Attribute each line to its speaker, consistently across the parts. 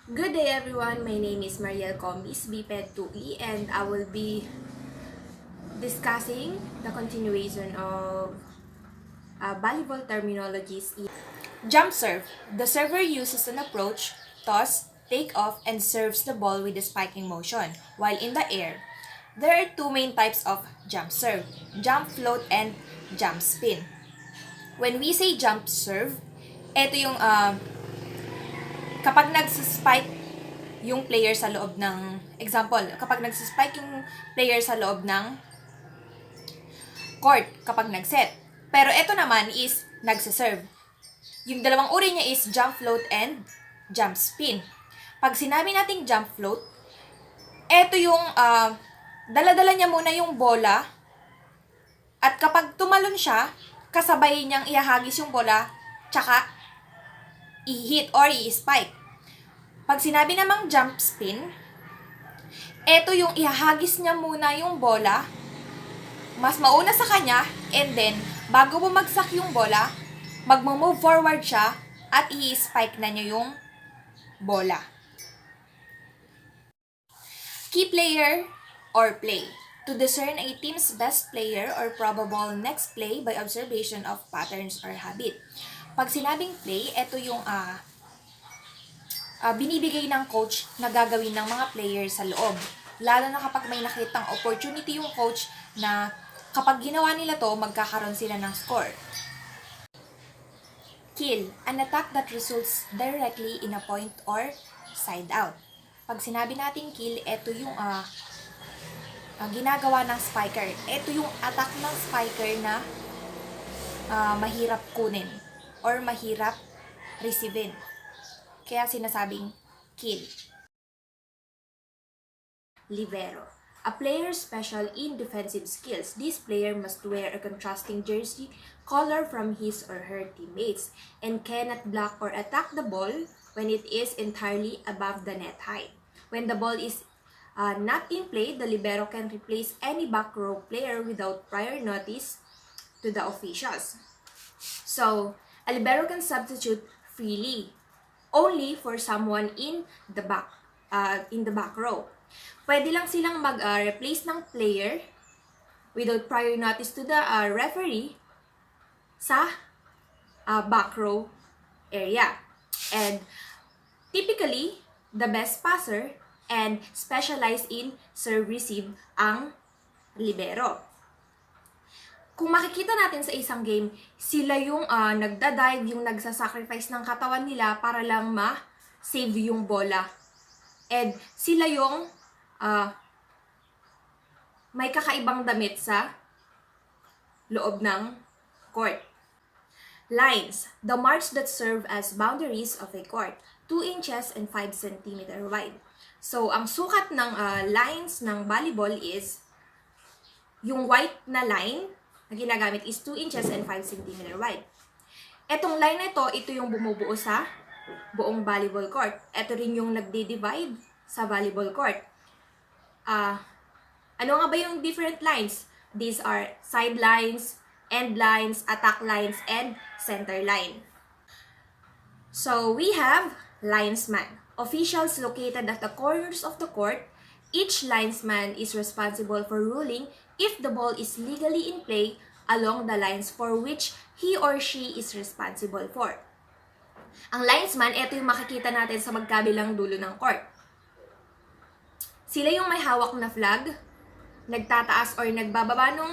Speaker 1: Good day everyone, my name is Mariel Combis, BPED 2E, and I will be discussing the continuation of volleyball terminologies. Jump serve. The server uses an approach, toss, take off, and serves the ball with a spiking motion while in the air. There are two main types of jump serve, jump float and jump spin. When we say jump serve, ito yung kapag nagsispike yung player sa loob ng, example, kapag nagsispike yung player sa loob ng court, kapag nagset. Pero ito naman is nagsiserve. Yung dalawang uri niya is jump float and jump spin. Pag sinabi nating jump float, ito yung dala-dala niya muna yung bola at kapag tumalon siya, kasabay niyang ihahagis yung bola tsaka i-hit or i-spike. Pag sinabi namang jump spin, eto yung ihahagis niya muna yung bola, mas mauna sa kanya, and then, bago bumagsak yung bola, magmo-move forward siya, at i-spike na niya yung bola. Key player or play. To discern a team's best player or probable next play by observation of patterns or habit. Pag sinabing play, ito yung binibigay ng coach na gagawin ng mga players sa loob. Lalo na kapag may nakitang opportunity yung coach na kapag ginawa nila to, magkakaroon sila ng score. Kill, an attack that results directly in a point or side out. Pag sinabi natin kill, ito yung ginagawa ng spiker. Ito yung attack ng spiker na mahirap kunin or mahirap receivin. Kaya sinasabing kill. Libero. A player special in defensive skills. This player must wear a contrasting jersey color from his or her teammates and cannot block or attack the ball when it is entirely above the net height. When the ball is not in play, the libero can replace any back row player without prior notice to the officials. So, a libero can substitute freely only for someone in the back row. Pwede lang silang mag-replace ng player without prior notice to the referee sa back row area. And typically, the best passer and specialized in serve-receive ang libero. Kung makikita natin sa isang game, sila yung nagda-dive, yung nagsasacrifice ng katawan nila para lang ma-save yung bola. And sila yung may kakaibang damit sa loob ng court. Lines, the marks that serve as boundaries of a court, 2 inches and 5 cm wide. So, ang sukat ng lines ng volleyball is, yung white na line na ginagamit is 2 inches and 5 cm wide. Etong line na ito yung bumubuo sa buong volleyball court. Ito rin yung nagdi-divide sa volleyball court. Ano nga ba yung different lines? These are side lines, end lines, attack lines, and center line. So, we have linesman. Officials located at the corners of the court. Each linesman is responsible for ruling if the ball is legally in play along the lines for which he or she is responsible for. Ang linesman, ito yung makikita natin sa magkabilang dulo ng court. Sila yung may hawak na flag, nagtataas or nagbababa ng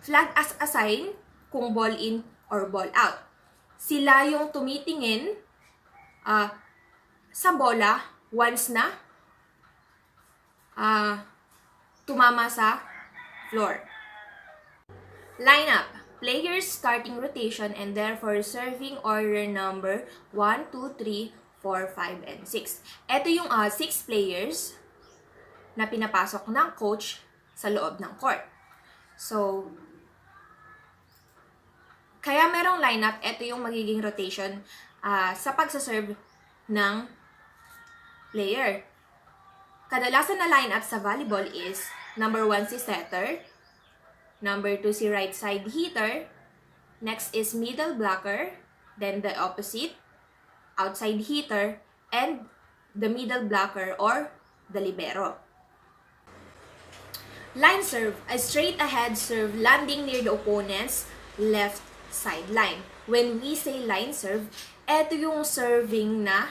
Speaker 1: flag as a sign kung ball in or ball out. Sila yung tumitingin sa bola once na tumama sa floor. Lineup. Players starting rotation and therefore serving order number 1, 2, 3, 4, 5, and 6. Ito yung 6 players na pinapasok ng coach sa loob ng court. So, kaya merong lineup, ito yung magiging rotation sa pagsaserve ng player. Kadalasan na lineup sa volleyball is number 1 si setter, number 2 si right side hitter, next is middle blocker, then the opposite, outside hitter, and the middle blocker or the libero. Line serve, a straight-ahead serve landing near the opponent's left sideline. When we say line serve, eto yung serving na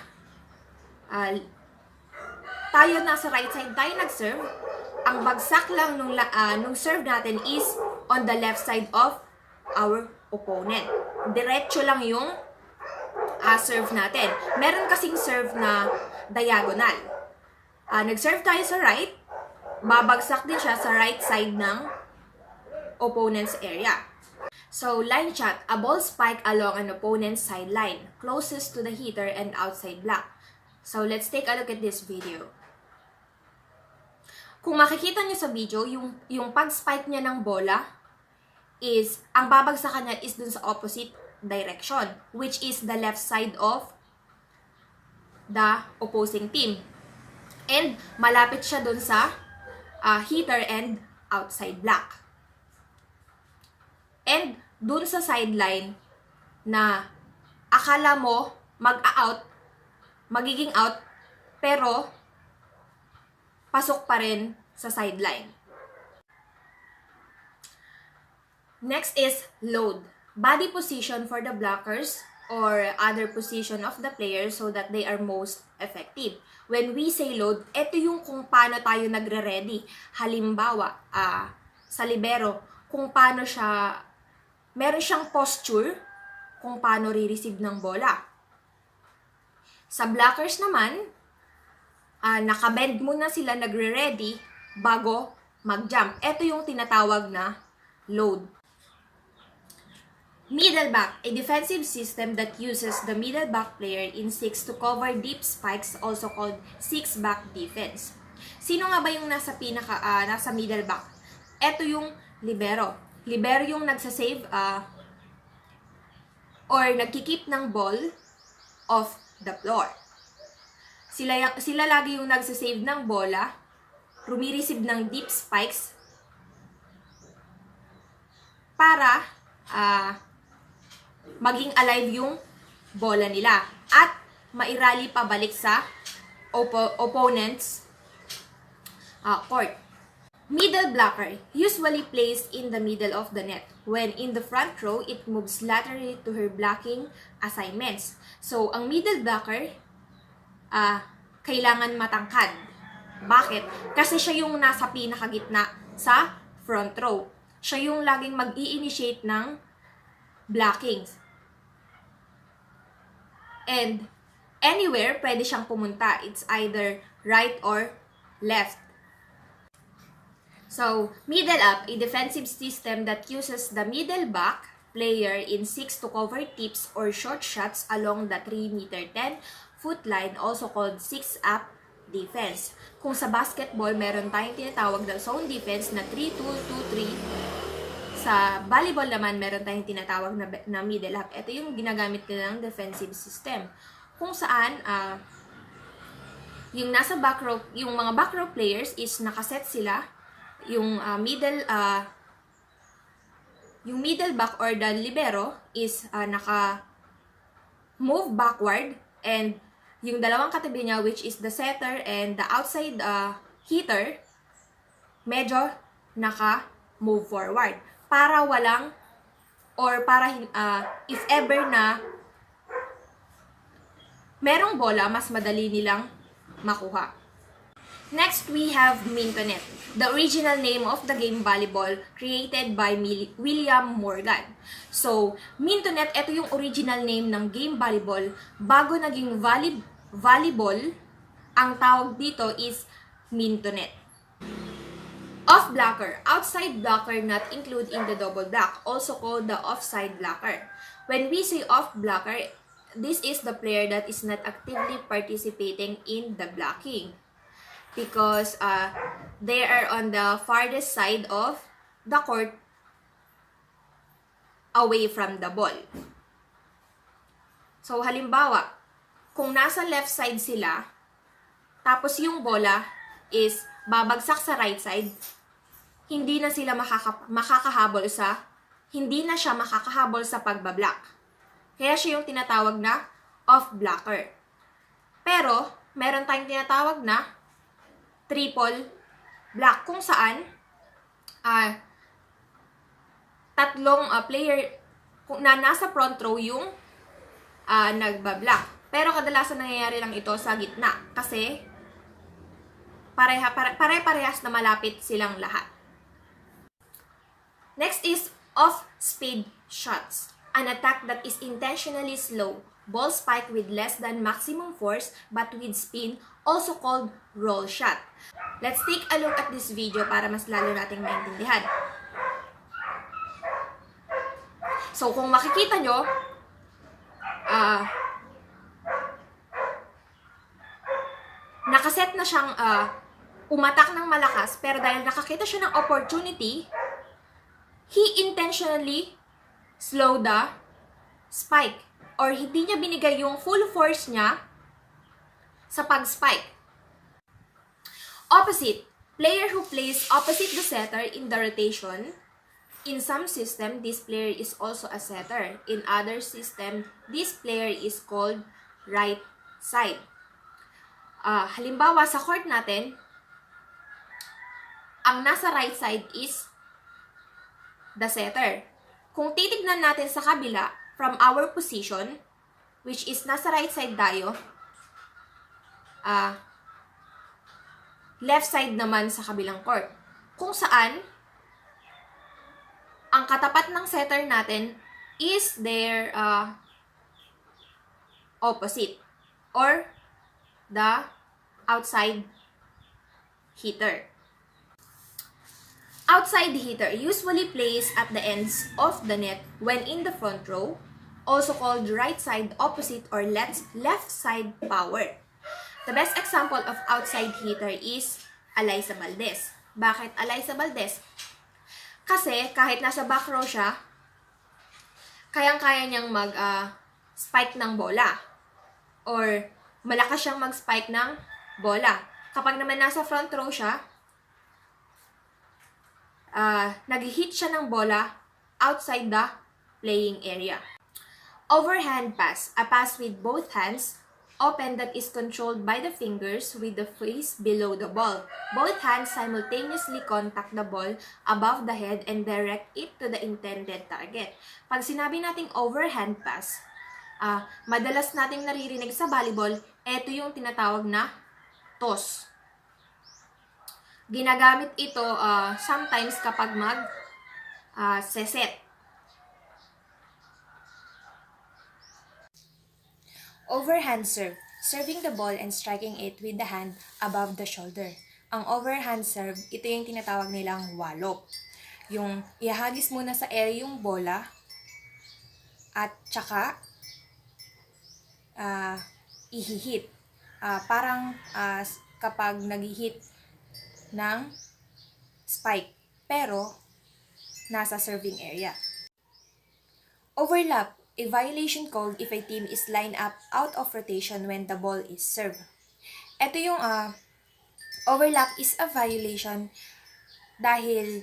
Speaker 1: tayo nasa right side tayo nag-serve. Ang bagsak lang nung serve natin is on the left side of our opponent. Diretso lang yung serve natin. Meron kasing serve na diagonal. Nag-serve tayo sa right, babagsak din siya sa right side ng opponent's area. So, line shot, a ball spike along an opponent's sideline, closest to the hitter and outside block. So, let's take a look at this video. Kung makikita nyo sa video, yung pag-spike niya ng bola is, ang babagsakan niya is dun sa opposite direction, which is the left side of the opposing team. And malapit siya dun sa hitter and outside block. And dun sa sideline na akala mo magiging out, pero pasok pa rin sa sideline. Next is load. Body position for the blockers or other position of the players so that they are most effective. When we say load, ito yung kung paano tayo nagre-ready. Halimbawa, sa libero, kung paano siya, meron siyang posture kung paano re-receive ng bola. Sa blockers naman, nakabend muna sila nagre-ready bago mag-jump. Ito yung tinatawag na load. Middle back, a defensive system that uses the middle back player in 6 to cover deep spikes, also called 6-back defense. Sino nga ba yung nasa middle back? Ito yung libero. Libero yung nagsasave or nagkikip ng ball off the floor. Sila lagi yung nagsasave ng bola, rumireceive ng deep spikes para maging alive yung bola nila at mairally pabalik sa opponent's court. Middle blocker usually placed in the middle of the net. When in the front row, it moves laterally to her blocking assignments. So, ang middle blocker, kailangan matangkad. Bakit? Kasi siya yung nasa pinakagitna sa front row. Siya yung laging mag-i-initiate ng blockings. And anywhere, pwede siyang pumunta. It's either right or left. So, middle up, a defensive system that uses the middle back player in 6 to cover tips or short shots along the 3-meter 10-foot line, also called 6-up defense. Kung sa basketball, meron tayong tinatawag na zone defense na 3-2-2-3. Sa volleyball naman, meron tayong tinatawag na middle up. Ito yung ginagamit nila ng defensive system. Kung saan, yung nasa back row, yung mga back row players is nakaset sila. Yung middle back or the libero is naka-move backward, and yung dalawang katabi niya, which is the setter and the outside hitter, medyo naka-move forward. Para walang, or para if ever na merong bola, mas madali nilang makuha. Next, we have Mintonet, the original name of the game volleyball created by William Morgan. So, Mintonet, ito yung original name ng game volleyball. Bago naging volleyball, ang tawag dito is Mintonet. Off blocker, outside blocker not included in the double block, also called the offside blocker. When we say off blocker, this is the player that is not actively participating in the blocking, because they are on the farthest side of the court away from the ball. So, halimbawa, kung nasa left side sila, tapos yung bola is babagsak sa right side, hindi na sila makakahabol sa pagbablock. Kaya siya yung tinatawag na off blocker. Pero, meron tayong tinatawag na triple block kung saan tatlong player na nasa front row yung nagbablock. Pero kadalasan nangyayari lang ito sa gitna kasi pare-parehas na malapit silang lahat. Next is off-speed shots. An attack that is intentionally slow. Ball spike with less than maximum force but with spin, also called roll shot. Let's take a look at this video para mas lalo nating maintindihan. So, kung makikita nyo, nakaset na siyang umatak ng malakas, pero dahil nakakita siya ng opportunity, he intentionally slowed the spike. Or hindi niya binigay yung full force niya sa pag-spike. Opposite, player who plays opposite the setter in the rotation. In some system, this player is also a setter. In other system, this player is called right side. Halimbawa, sa court natin, ang nasa right side is the setter. Kung titignan natin sa kabila, from our position, which is nasa right side tayo, left side naman sa kabilang court. Kung saan, ang katapat ng setter natin is their opposite or the outside hitter. Outside hitter usually plays at the ends of the net when in the front row, also called right side opposite or left side power. The best example of outside hitter is Alyssa Valdez. Bakit Alyssa Valdez? Kasi kahit nasa back row siya, kayang-kaya niyang mag-spike ng bola. Or malakas siyang mag-spike ng bola. Kapag naman nasa front row siya, nag-hit siya ng bola outside the playing area. Overhand pass, a pass with both hands open that is controlled by the fingers with the face below the ball. Both hands simultaneously contact the ball above the head and direct it to the intended target. Pag sinabi nating overhand pass, madalas nating naririnig sa volleyball, ito yung tinatawag na toss. Ginagamit ito sometimes kapag set. Overhand serve. Serving the ball and striking it with the hand above the shoulder. Ang overhand serve, ito yung tinatawag nilang wallop. Yung ihagis muna sa air yung bola at tsaka ihihit. Parang kapag nag-hit ng spike, pero nasa serving area. Overlap, a violation called if a team is lined up out of rotation when the ball is served. Ito yung overlap is a violation dahil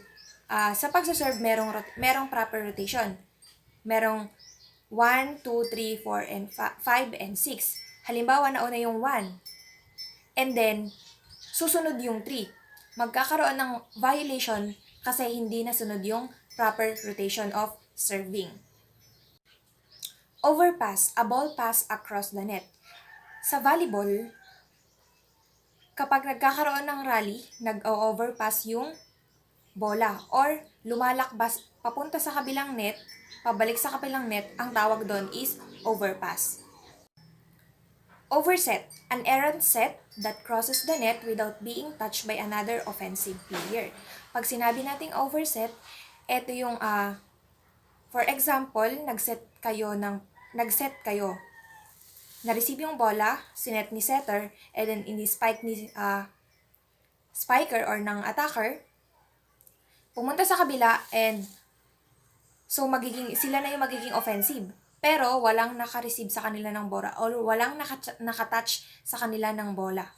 Speaker 1: sa pagsaserve merong proper rotation. Merong 1, 2, 3, 4, and 5, and 6. Halimbawa, nauna yung 1. And then, susunod yung 3. Magkakaroon ng violation kasi hindi nasunod yung proper rotation of serving. Overpass, a ball pass across the net. Sa volleyball, kapag nagkakaroon ng rally, nag-overpass yung bola or lumalakbas papunta sa kabilang net, pabalik sa kabilang net, ang tawag doon is overpass. Overset, an errant set that crosses the net without being touched by another offensive player. Pag sinabi nating overset, ito yung, for example, nag-set kayo. Na-receive yung bola, sinet ni setter, and then ini-spike ni spiker or ng attacker, pumunta sa kabila, and so sila na yung magiging offensive. Pero walang naka-receive sa kanila ng bola or walang nakatouch sa kanila ng bola.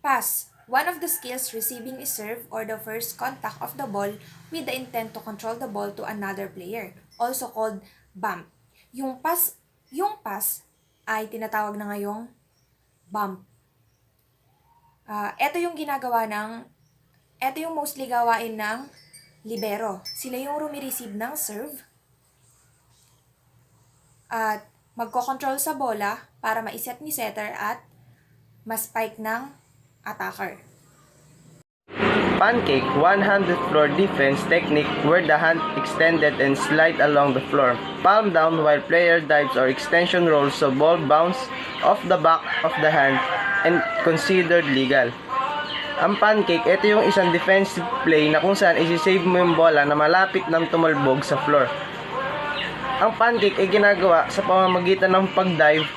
Speaker 1: Pass. One of the skills receiving a serve or the first contact of the ball with the intent to control the ball to another player, also called bump. Yung pass ay tinatawag na ngayong bump. Ito yung mostly gawain ng libero. Sila yung rumireceive ng serve at magko-control sa bola para ma-set ni setter at ma-spike ng attacker.
Speaker 2: Pancake, one-handed floor defense technique where the hand extended and slide along the floor. Palm down while player dives or extension rolls so ball bounce off the back of the hand and considered legal. Ang pancake, ito yung isang defensive play na kung saan isi-save mo yung bola na malapit nang tumalbog sa floor. Ang pancake ay ginagawa sa pamamagitan ng pag-dive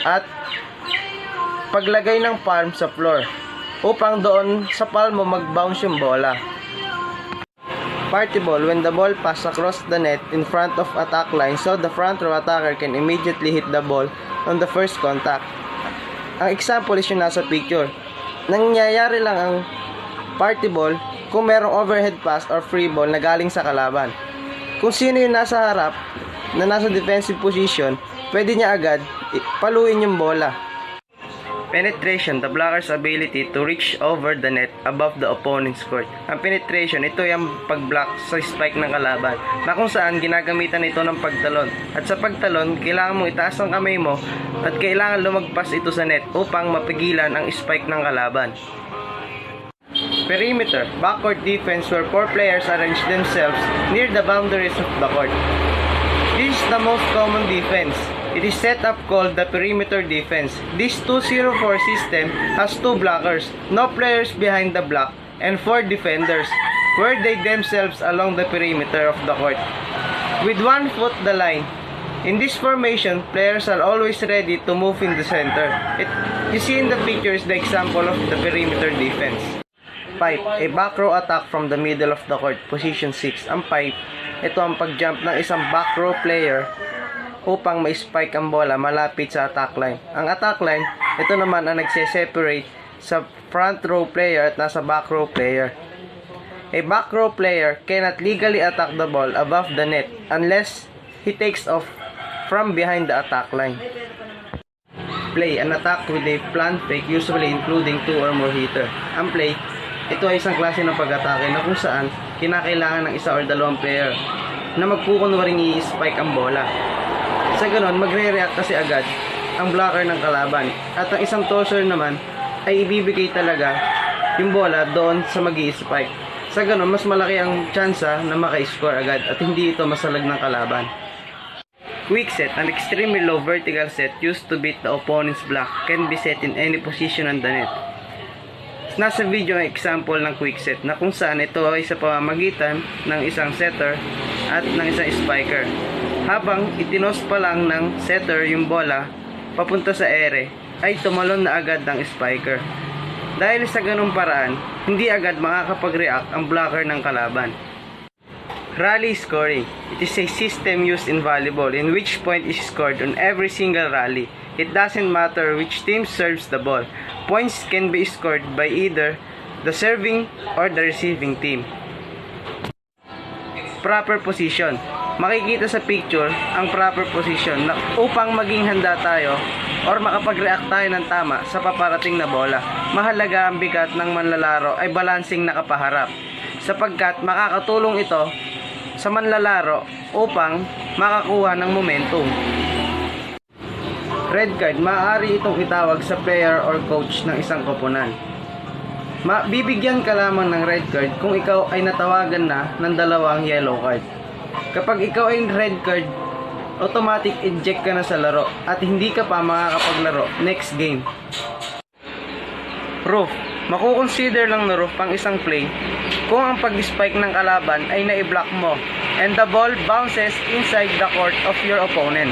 Speaker 2: at paglagay ng palm sa floor upang doon sa palm mo mag-bounce yung bola. Party ball, when the ball pass across the net in front of attack line so the front row attacker can immediately hit the ball on the first contact. Ang example is yung nasa picture. Nangyayari lang ang party ball kung merong overhead pass or free ball na galing sa kalaban. Kung sino yung nasa harap na nasa defensive position, pwede niya agad paluin yung bola. Penetration, the blocker's ability to reach over the net above the opponent's court. Ang penetration, ito yung pag-block sa spike ng kalaban na kung saan ginagamitan ito ng pagtalon. At sa pagtalon, kailangan mo itaas ang kamay mo at kailangan lumagpas ito sa net upang mapigilan ang spike ng kalaban. Perimeter, backcourt defense where 4 players arrange themselves near the boundaries of the court. This is the most common defense. It is set up called the perimeter defense. This 2-0-4 system has 2 blockers, no players behind the block, and 4 defenders, where they themselves along the perimeter of the court, with 1 foot the line. In this formation, players are always ready to move in the center. You see in the pictures the example of the perimeter defense. Pipe, a back row attack from the middle of the court, position 6. Ang pipe, ito ang pag-jump ng isang back row player upang ma-spike ang bola malapit sa attack line. Ang attack line, ito naman ang nagse-separate sa front row player at nasa back row player. A back row player cannot legally attack the ball above the net unless he takes off from behind the attack line. Play, an attack with a planned fake usually including 2 or more hitter. Ang play, ito ay isang klase ng pag-atake na kung saan kinakailangan ng isa or dalawang player na magkukunwaring i-spike ang bola. Sa ganon, magre-react kasi agad ang blocker ng kalaban at ang isang tosser naman ay ibibigay talaga yung bola doon sa mag-i-spike. Sa ganon, mas malaki ang tsansa na maka-score agad at hindi ito masalag ng kalaban. Quick set, an extremely low vertical set used to beat the opponent's block, can be set in any position on the net. Nasa video ang example ng quick set na kung saan ito ay sa pamamagitan ng isang setter at ng isang spiker. Habang itinos pa lang ng setter yung bola papunta sa ere, ay tumalon na agad ng spiker. Dahil sa ganung paraan, hindi agad makakapag-react ang blocker ng kalaban. Rally scoring. It is a system used in volleyball in which point is scored on every single rally. It doesn't matter which team serves the ball. Points can be scored by either the serving or the receiving team. Proper position. Makikita sa picture ang proper position na upang maging handa tayo or makapag-react tayo ng tama sa paparating na bola. Mahalaga ang bigat ng manlalaro ay balancing nakapaharap sapagkat makakatulong ito sa manlalaro upang makakuha ng momentum. Red card, maaari itong itawag sa player or coach ng isang koponan. Bibigyan ka lamang ng red card kung ikaw ay natawagan na ng dalawang yellow card. Kapag ikaw ay red card, automatic eject ka na sa laro at hindi ka pa makakapaglaro next game. Roof, makukonsider lang na roof pang isang play kung ang pag-spike ng kalaban ay na-block mo and the ball bounces inside the court of your opponent.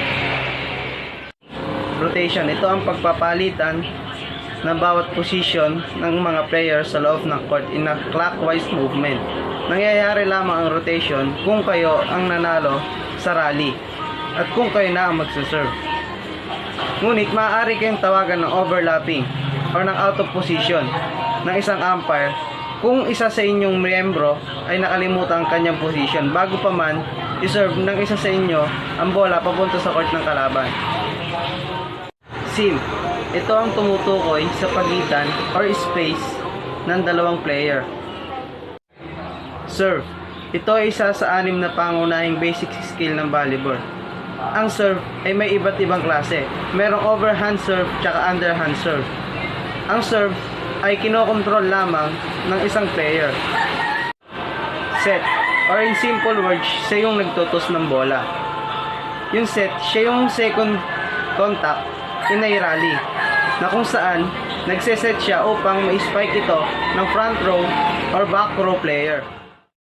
Speaker 2: Rotation, ito ang pagpapalitan ng bawat position ng mga players sa loob ng court in a clockwise movement. Nangyayari lamang ang rotation kung kayo ang nanalo sa rally at kung kayo na ang magsuserve. Ngunit maaari kayong tawagan ng overlapping or ng out of position ng isang umpire kung isa sa inyong miyembro ay nakalimutan ang kanyang position bago pa man iserve ng isa sa inyo ang bola papunta sa court ng kalaban. Sim, Ito ang tumutukoy sa pagitan or space ng dalawang player. Serve. Ito ay isa sa 6 na pangunahing basic skill ng volleyball. Ang serve ay may iba't ibang klase. Merong overhand serve tsaka underhand serve. Ang serve ay kinokontrol lamang ng isang player. Set, or in simple words, siya yung nagtutos ng bola. Yung set, siya yung second contact in a rally, na kung saan nagseset siya upang ma-spike ito ng front row or back row player.